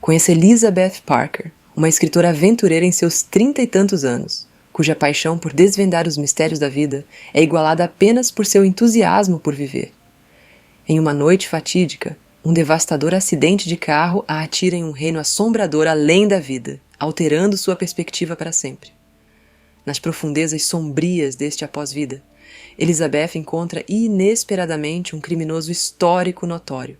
Conheço Elizabeth Parker, uma escritora aventureira em seus 30 e tantos anos, cuja paixão por desvendar os mistérios da vida é igualada apenas por seu entusiasmo por viver. Em uma noite fatídica, um devastador acidente de carro a atira em um reino assombrador além da vida, alterando sua perspectiva para sempre. Nas profundezas sombrias deste após-vida, Elizabeth encontra inesperadamente um criminoso histórico notório,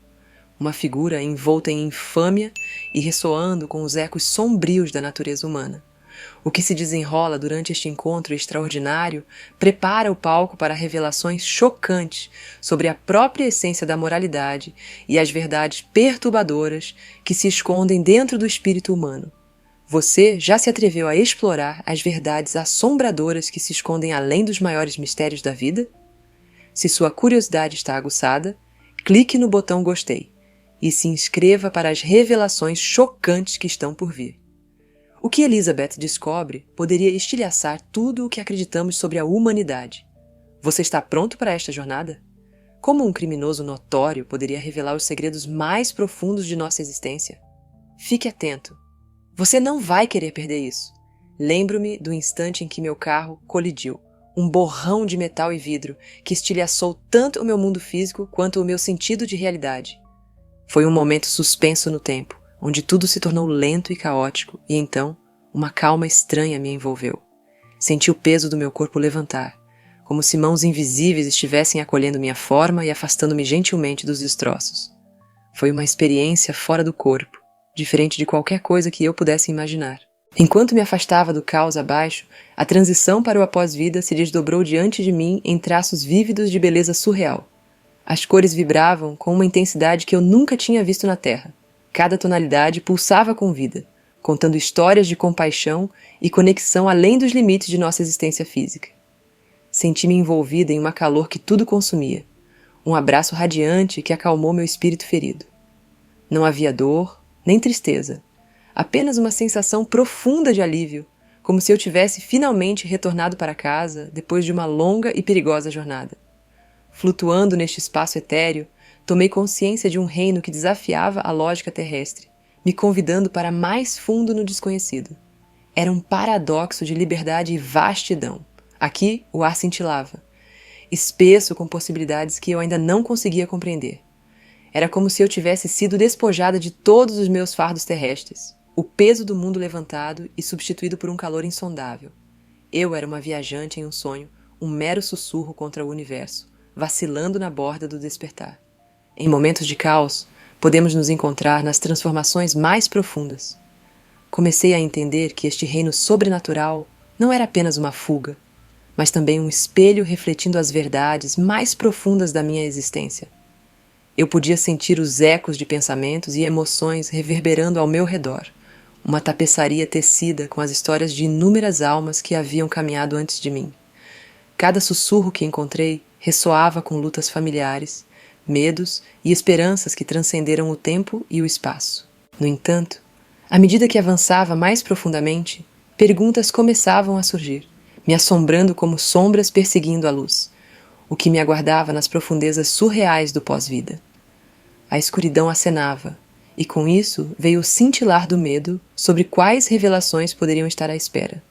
uma figura envolta em infâmia e ressoando com os ecos sombrios da natureza humana. O que se desenrola durante este encontro extraordinário prepara o palco para revelações chocantes sobre a própria essência da moralidade e as verdades perturbadoras que se escondem dentro do espírito humano. Você já se atreveu a explorar as verdades assombradoras que se escondem além dos maiores mistérios da vida? Se sua curiosidade está aguçada, clique no botão Gostei e se inscreva para as revelações chocantes que estão por vir. O que Elizabeth descobre poderia estilhaçar tudo o que acreditamos sobre a humanidade. Você está pronto para esta jornada? Como um criminoso notório poderia revelar os segredos mais profundos de nossa existência? Fique atento. Você não vai querer perder isso. Lembro-me do instante em que meu carro colidiu. Um borrão de metal e vidro que estilhaçou tanto o meu mundo físico quanto o meu sentido de realidade. Foi um momento suspenso no tempo, onde tudo se tornou lento e caótico, e então, uma calma estranha me envolveu. Senti o peso do meu corpo levantar, como se mãos invisíveis estivessem acolhendo minha forma e afastando-me gentilmente dos destroços. Foi uma experiência fora do corpo, diferente de qualquer coisa que eu pudesse imaginar. Enquanto me afastava do caos abaixo, a transição para o após-vida se desdobrou diante de mim em traços vívidos de beleza surreal. As cores vibravam com uma intensidade que eu nunca tinha visto na Terra. Cada tonalidade pulsava com vida, contando histórias de compaixão e conexão além dos limites de nossa existência física. Senti-me envolvida em uma calor que tudo consumia, um abraço radiante que acalmou meu espírito ferido. Não havia dor, nem tristeza, apenas uma sensação profunda de alívio, como se eu tivesse finalmente retornado para casa depois de uma longa e perigosa jornada. Flutuando neste espaço etéreo, tomei consciência de um reino que desafiava a lógica terrestre, me convidando para mais fundo no desconhecido. Era um paradoxo de liberdade e vastidão. Aqui o ar cintilava, espesso com possibilidades que eu ainda não conseguia compreender. Era como se eu tivesse sido despojada de todos os meus fardos terrestres, o peso do mundo levantado e substituído por um calor insondável. Eu era uma viajante em um sonho, um mero sussurro contra o universo, vacilando na borda do despertar. Em momentos de caos, podemos nos encontrar nas transformações mais profundas. Comecei a entender que este reino sobrenatural não era apenas uma fuga, mas também um espelho refletindo as verdades mais profundas da minha existência. Eu podia sentir os ecos de pensamentos e emoções reverberando ao meu redor, uma tapeçaria tecida com as histórias de inúmeras almas que haviam caminhado antes de mim. Cada sussurro que encontrei ressoava com lutas familiares, medos e esperanças que transcenderam o tempo e o espaço. No entanto, à medida que avançava mais profundamente, perguntas começavam a surgir, me assombrando como sombras perseguindo a luz, o que me aguardava nas profundezas surreais do pós-vida. A escuridão acenava, e com isso veio o cintilar do medo sobre quais revelações poderiam estar à espera.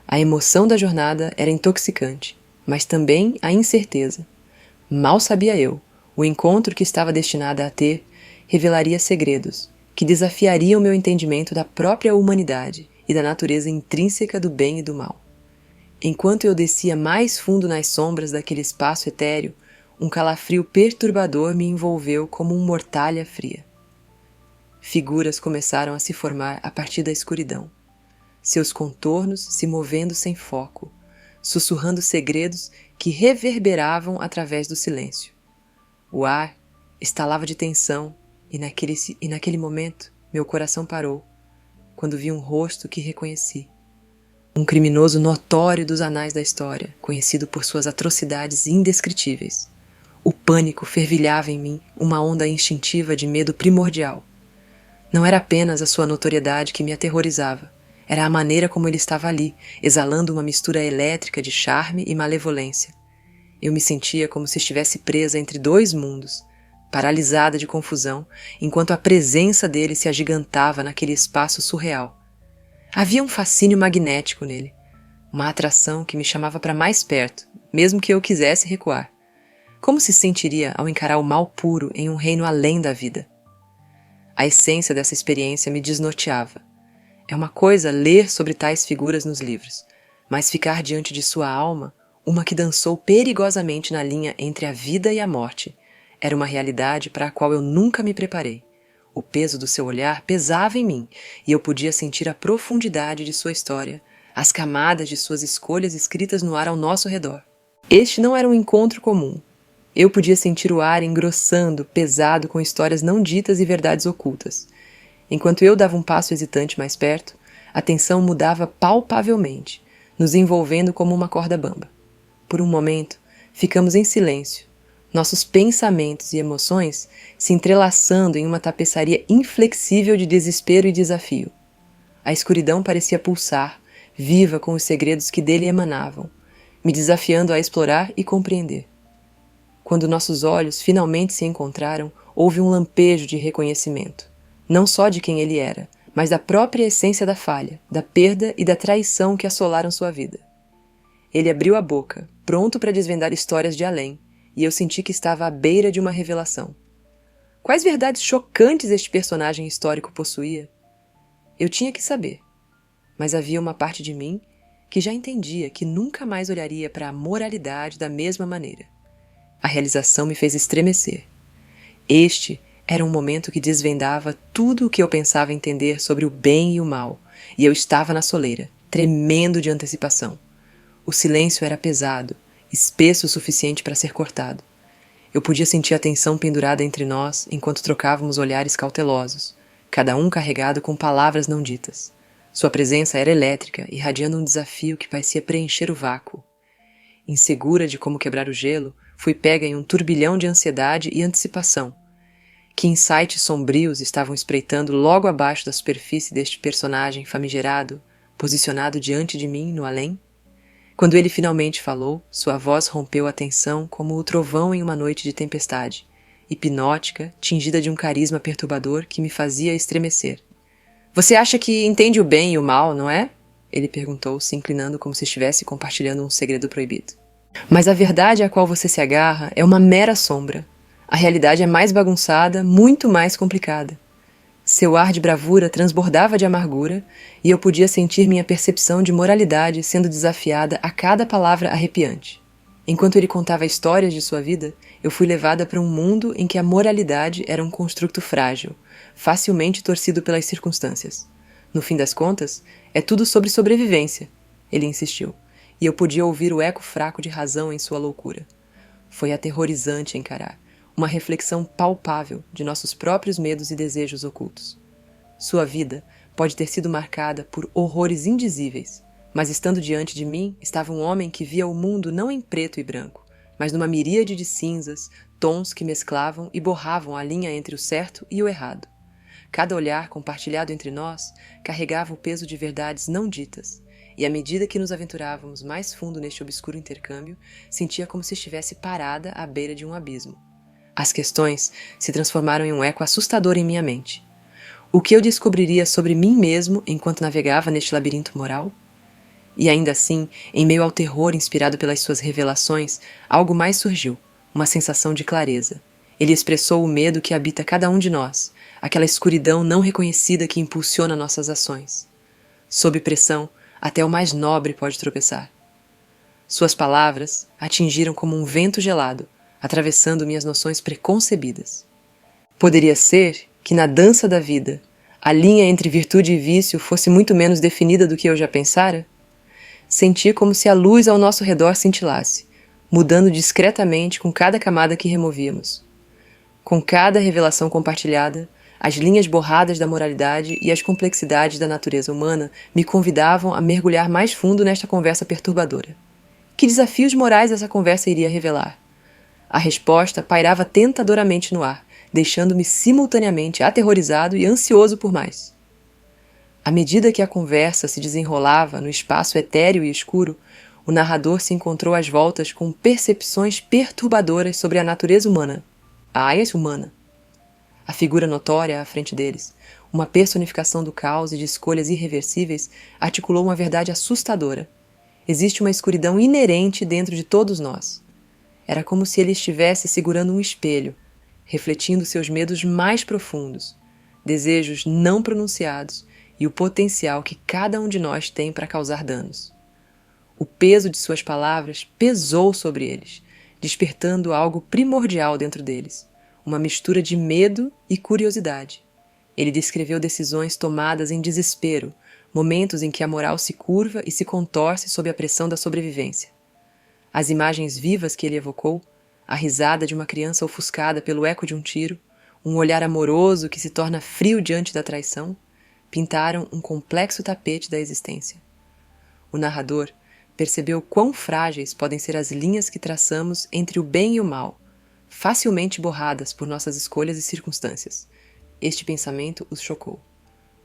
A emoção da jornada era intoxicante, mas também a incerteza. Mal sabia eu, o encontro que estava destinada a ter revelaria segredos que desafiariam meu entendimento da própria humanidade e da natureza intrínseca do bem e do mal. Enquanto eu descia mais fundo nas sombras daquele espaço etéreo, um calafrio perturbador me envolveu como uma mortalha fria. Figuras começaram a se formar a partir da escuridão, seus contornos se movendo sem foco, sussurrando segredos que reverberavam através do silêncio. O ar estalava de tensão e naquele momento meu coração parou, quando vi um rosto que reconheci. Um criminoso notório dos anais da história, conhecido por suas atrocidades indescritíveis. O pânico fervilhava em mim, uma onda instintiva de medo primordial. Não era apenas a sua notoriedade que me aterrorizava, era a maneira como ele estava ali, exalando uma mistura elétrica de charme e malevolência. Eu me sentia como se estivesse presa entre dois mundos, paralisada de confusão, enquanto a presença dele se agigantava naquele espaço surreal. Havia um fascínio magnético nele, uma atração que me chamava para mais perto, mesmo que eu quisesse recuar. Como se sentiria ao encarar o mal puro em um reino além da vida? A essência dessa experiência me desnorteava. É uma coisa ler sobre tais figuras nos livros, mas ficar diante de sua alma, uma que dançou perigosamente na linha entre a vida e a morte, era uma realidade para a qual eu nunca me preparei. O peso do seu olhar pesava em mim, e eu podia sentir a profundidade de sua história, as camadas de suas escolhas escritas no ar ao nosso redor. Este não era um encontro comum. Eu podia sentir o ar engrossando, pesado com histórias não ditas e verdades ocultas. Enquanto eu dava um passo hesitante mais perto, a tensão mudava palpavelmente, nos envolvendo como uma corda bamba. Por um momento, ficamos em silêncio, nossos pensamentos e emoções se entrelaçando em uma tapeçaria inflexível de desespero e desafio. A escuridão parecia pulsar, viva com os segredos que dele emanavam, me desafiando a explorar e compreender. Quando nossos olhos finalmente se encontraram, houve um lampejo de reconhecimento, não só de quem ele era, mas da própria essência da falha, da perda e da traição que assolaram sua vida. Ele abriu a boca, pronto para desvendar histórias de além, e eu senti que estava à beira de uma revelação. Quais verdades chocantes este personagem histórico possuía? Eu tinha que saber, mas havia uma parte de mim que já entendia que nunca mais olharia para a moralidade da mesma maneira. A realização me fez estremecer. Este era um momento que desvendava tudo o que eu pensava entender sobre o bem e o mal, e eu estava na soleira, tremendo de antecipação. O silêncio era pesado, espesso o suficiente para ser cortado. Eu podia sentir a tensão pendurada entre nós enquanto trocávamos olhares cautelosos, cada um carregado com palavras não ditas. Sua presença era elétrica, irradiando um desafio que parecia preencher o vácuo. Insegura de como quebrar o gelo, fui pega em um turbilhão de ansiedade e antecipação. Que insights sombrios estavam espreitando logo abaixo da superfície deste personagem famigerado, posicionado diante de mim no além? Quando ele finalmente falou, sua voz rompeu a tensão como o trovão em uma noite de tempestade, hipnótica, tingida de um carisma perturbador que me fazia estremecer. Você acha que entende o bem e o mal, não é? Ele perguntou, se inclinando como se estivesse compartilhando um segredo proibido. Mas a verdade a qual você se agarra é uma mera sombra. A realidade é mais bagunçada, muito mais complicada. Seu ar de bravura transbordava de amargura, e eu podia sentir minha percepção de moralidade sendo desafiada a cada palavra arrepiante. Enquanto ele contava histórias de sua vida, eu fui levada para um mundo em que a moralidade era um construto frágil, facilmente torcido pelas circunstâncias. No fim das contas, é tudo sobre sobrevivência, ele insistiu, e eu podia ouvir o eco fraco de razão em sua loucura. Foi aterrorizante encarar. Uma reflexão palpável de nossos próprios medos e desejos ocultos. Sua vida pode ter sido marcada por horrores indizíveis, mas estando diante de mim estava um homem que via o mundo não em preto e branco, mas numa miríade de cinzas, tons que mesclavam e borravam a linha entre o certo e o errado. Cada olhar compartilhado entre nós carregava o peso de verdades não ditas, e à medida que nos aventurávamos mais fundo neste obscuro intercâmbio, sentia como se estivesse parada à beira de um abismo. As questões se transformaram em um eco assustador em minha mente. O que eu descobriria sobre mim mesmo enquanto navegava neste labirinto moral? E ainda assim, em meio ao terror inspirado pelas suas revelações, algo mais surgiu, uma sensação de clareza. Ele expressou o medo que habita cada um de nós, aquela escuridão não reconhecida que impulsiona nossas ações. Sob pressão, até o mais nobre pode tropeçar. Suas palavras atingiram como um vento gelado, atravessando minhas noções preconcebidas. Poderia ser que na dança da vida, a linha entre virtude e vício fosse muito menos definida do que eu já pensara? Senti como se a luz ao nosso redor cintilasse, mudando discretamente com cada camada que removíamos. Com cada revelação compartilhada, as linhas borradas da moralidade e as complexidades da natureza humana me convidavam a mergulhar mais fundo nesta conversa perturbadora. Que desafios morais essa conversa iria revelar? A resposta pairava tentadoramente no ar, deixando-me simultaneamente aterrorizado e ansioso por mais. À medida que a conversa se desenrolava no espaço etéreo e escuro, o narrador se encontrou às voltas com percepções perturbadoras sobre a natureza humana. a Aya humana. A figura notória à frente deles, uma personificação do caos e de escolhas irreversíveis, articulou uma verdade assustadora. Existe uma escuridão inerente dentro de todos nós. Era como se ele estivesse segurando um espelho, refletindo seus medos mais profundos, desejos não pronunciados e o potencial que cada um de nós tem para causar danos. O peso de suas palavras pesou sobre eles, despertando algo primordial dentro deles, uma mistura de medo e curiosidade. Ele descreveu decisões tomadas em desespero, momentos em que a moral se curva e se contorce sob a pressão da sobrevivência. As imagens vivas que ele evocou, a risada de uma criança ofuscada pelo eco de um tiro, um olhar amoroso que se torna frio diante da traição, pintaram um complexo tapete da existência. O narrador percebeu quão frágeis podem ser as linhas que traçamos entre o bem e o mal, facilmente borradas por nossas escolhas e circunstâncias. Este pensamento os chocou.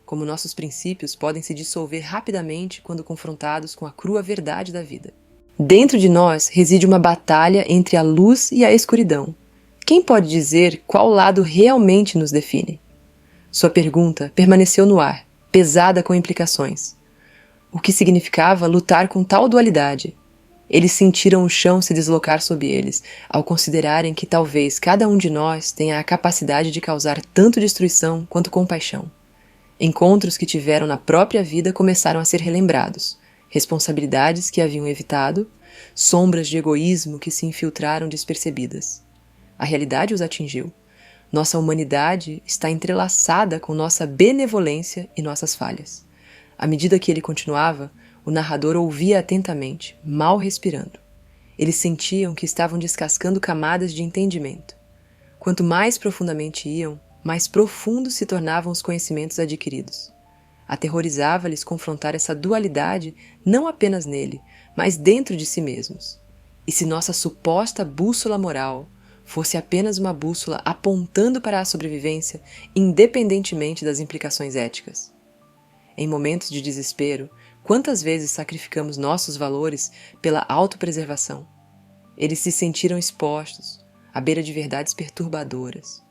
Como nossos princípios podem se dissolver rapidamente quando confrontados com a crua verdade da vida. Dentro de nós reside uma batalha entre a luz e a escuridão. Quem pode dizer qual lado realmente nos define? Sua pergunta permaneceu no ar, pesada com implicações. O que significava lutar com tal dualidade? Eles sentiram o chão se deslocar sob eles, ao considerarem que talvez cada um de nós tenha a capacidade de causar tanto destruição quanto compaixão. Encontros que tiveram na própria vida começaram a ser relembrados, responsabilidades que haviam evitado, sombras de egoísmo que se infiltraram despercebidas. A realidade os atingiu. Nossa humanidade está entrelaçada com nossa benevolência e nossas falhas. À medida que ele continuava, o narrador ouvia atentamente, mal respirando. Eles sentiam que estavam descascando camadas de entendimento. Quanto mais profundamente iam, mais profundos se tornavam os conhecimentos adquiridos. Aterrorizava-lhes confrontar essa dualidade não apenas nele, mas dentro de si mesmos. E se nossa suposta bússola moral fosse apenas uma bússola apontando para a sobrevivência, independentemente das implicações éticas? Em momentos de desespero, quantas vezes sacrificamos nossos valores pela autopreservação? Eles se sentiram expostos, à beira de verdades perturbadoras.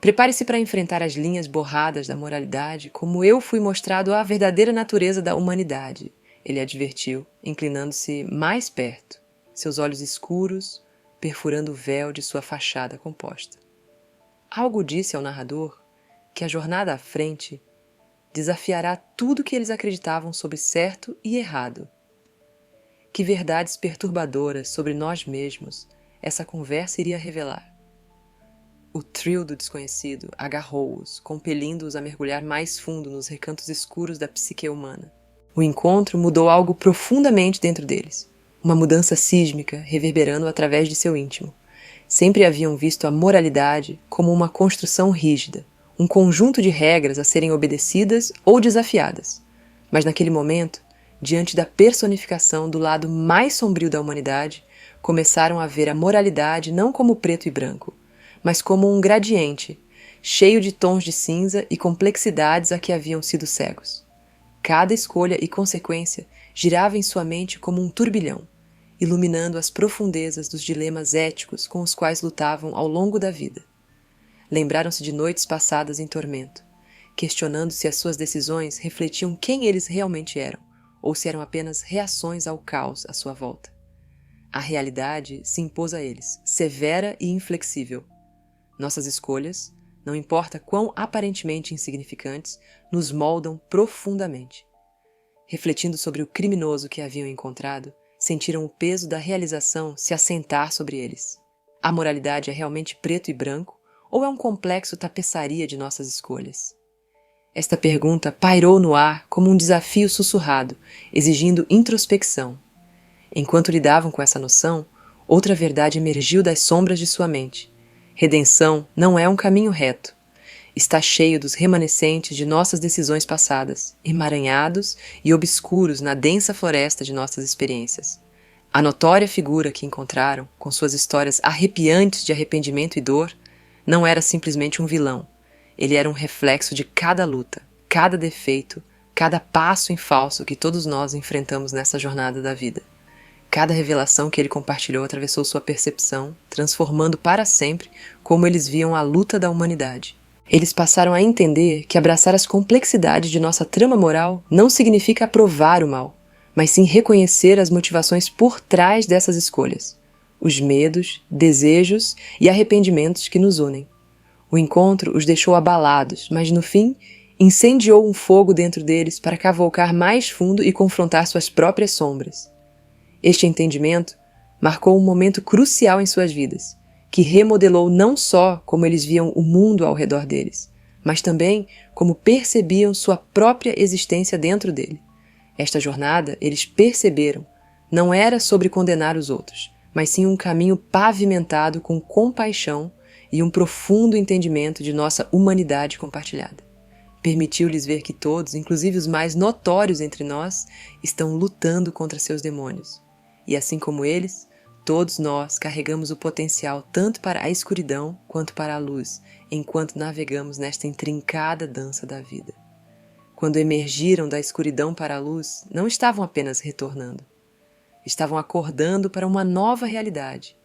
Prepare-se para enfrentar as linhas borradas da moralidade como eu fui mostrado a verdadeira natureza da humanidade, ele advertiu, inclinando-se mais perto, seus olhos escuros perfurando o véu de sua fachada composta. Algo disse ao narrador que a jornada à frente desafiará tudo que eles acreditavam sobre certo e errado. Que verdades perturbadoras sobre nós mesmos essa conversa iria revelar. O trio do desconhecido agarrou-os, compelindo-os a mergulhar mais fundo nos recantos escuros da psique humana. O encontro mudou algo profundamente dentro deles, uma mudança sísmica reverberando através de seu íntimo. Sempre haviam visto a moralidade como uma construção rígida, um conjunto de regras a serem obedecidas ou desafiadas. Mas naquele momento, diante da personificação do lado mais sombrio da humanidade, começaram a ver a moralidade não como preto e branco, mas como um gradiente, cheio de tons de cinza e complexidades a que haviam sido cegos. Cada escolha e consequência girava em sua mente como um turbilhão, iluminando as profundezas dos dilemas éticos com os quais lutavam ao longo da vida. Lembraram-se de noites passadas em tormento, questionando se as suas decisões refletiam quem eles realmente eram, ou se eram apenas reações ao caos à sua volta. A realidade se impôs a eles, severa e inflexível. Nossas escolhas, não importa quão aparentemente insignificantes, nos moldam profundamente. Refletindo sobre o criminoso que haviam encontrado, sentiram o peso da realização se assentar sobre eles. A moralidade é realmente preto e branco, ou é um complexo tapeçaria de nossas escolhas? Esta pergunta pairou no ar como um desafio sussurrado, exigindo introspecção. Enquanto lidavam com essa noção, outra verdade emergiu das sombras de sua mente. Redenção não é um caminho reto. Está cheio dos remanescentes de nossas decisões passadas, emaranhados e obscuros na densa floresta de nossas experiências. A notória figura que encontraram, com suas histórias arrepiantes de arrependimento e dor, não era simplesmente um vilão. Ele era um reflexo de cada luta, cada defeito, cada passo em falso que todos nós enfrentamos nessa jornada da vida. Cada revelação que ele compartilhou atravessou sua percepção, transformando para sempre como eles viam a luta da humanidade. Eles passaram a entender que abraçar as complexidades de nossa trama moral não significa aprovar o mal, mas sim reconhecer as motivações por trás dessas escolhas, os medos, desejos e arrependimentos que nos unem. O encontro os deixou abalados, mas no fim, incendiou um fogo dentro deles para cavalcar mais fundo e confrontar suas próprias sombras. Este entendimento marcou um momento crucial em suas vidas, que remodelou não só como eles viam o mundo ao redor deles, mas também como percebiam sua própria existência dentro dele. Esta jornada, eles perceberam, não era sobre condenar os outros, mas sim um caminho pavimentado com compaixão e um profundo entendimento de nossa humanidade compartilhada. Permitiu-lhes ver que todos, inclusive os mais notórios entre nós, estão lutando contra seus demônios. E assim como eles, todos nós carregamos o potencial tanto para a escuridão quanto para a luz, enquanto navegamos nesta intrincada dança da vida. Quando emergiram da escuridão para a luz, não estavam apenas retornando. Estavam acordando para uma nova realidade.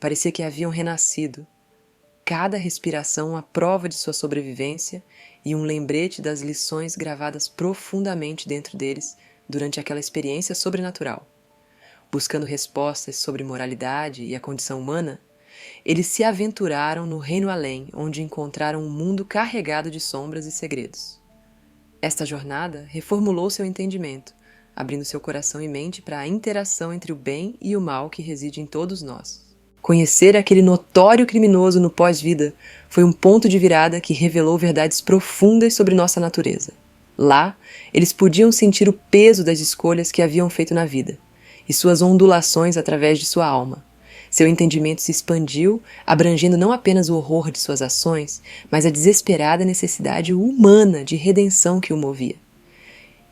Parecia que haviam renascido. Cada respiração uma prova de sua sobrevivência e um lembrete das lições gravadas profundamente dentro deles durante aquela experiência sobrenatural. Buscando respostas sobre moralidade e a condição humana, eles se aventuraram no reino além, onde encontraram um mundo carregado de sombras e segredos. Esta jornada reformulou seu entendimento, abrindo seu coração e mente para a interação entre o bem e o mal que reside em todos nós. Conhecer aquele notório criminoso no pós-vida foi um ponto de virada que revelou verdades profundas sobre nossa natureza. Lá, eles podiam sentir o peso das escolhas que haviam feito na vida, e suas ondulações através de sua alma. Seu entendimento se expandiu, abrangendo não apenas o horror de suas ações, mas a desesperada necessidade humana de redenção que o movia.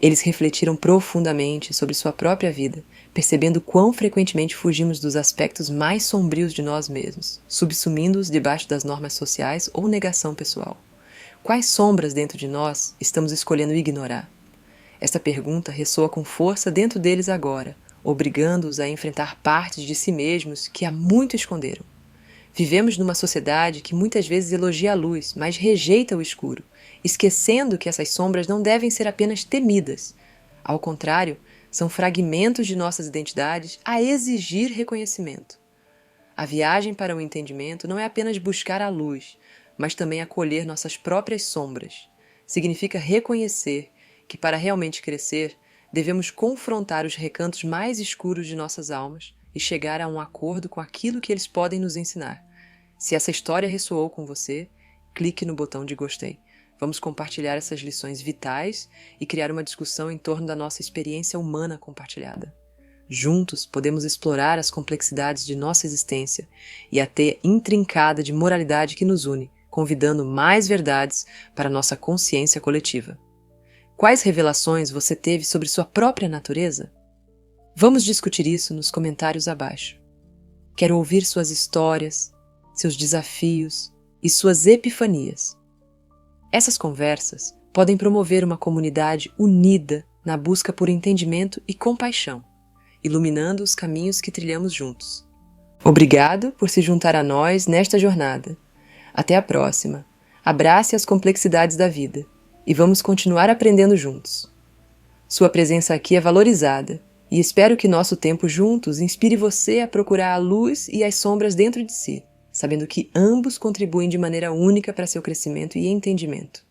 Eles refletiram profundamente sobre sua própria vida, percebendo quão frequentemente fugimos dos aspectos mais sombrios de nós mesmos, subsumindo-os debaixo das normas sociais ou negação pessoal. Quais sombras dentro de nós estamos escolhendo ignorar? Esta pergunta ressoa com força dentro deles agora, obrigando-os a enfrentar partes de si mesmos que há muito esconderam. Vivemos numa sociedade que muitas vezes elogia a luz, mas rejeita o escuro, esquecendo que essas sombras não devem ser apenas temidas. Ao contrário, são fragmentos de nossas identidades a exigir reconhecimento. A viagem para o entendimento não é apenas buscar a luz, mas também acolher nossas próprias sombras. Significa reconhecer que, para realmente crescer, devemos confrontar os recantos mais escuros de nossas almas e chegar a um acordo com aquilo que eles podem nos ensinar. Se essa história ressoou com você, clique no botão de gostei. Vamos compartilhar essas lições vitais e criar uma discussão em torno da nossa experiência humana compartilhada. Juntos, podemos explorar as complexidades de nossa existência e a teia intrincada de moralidade que nos une, convidando mais verdades para nossa consciência coletiva. Quais revelações você teve sobre sua própria natureza? Vamos discutir isso nos comentários abaixo. Quero ouvir suas histórias, seus desafios e suas epifanias. Essas conversas podem promover uma comunidade unida na busca por entendimento e compaixão, iluminando os caminhos que trilhamos juntos. Obrigado por se juntar a nós nesta jornada. Até a próxima. Abrace as complexidades da vida e vamos continuar aprendendo juntos. Sua presença aqui é valorizada e espero que nosso tempo juntos inspire você a procurar a luz e as sombras dentro de si, sabendo que ambos contribuem de maneira única para seu crescimento e entendimento.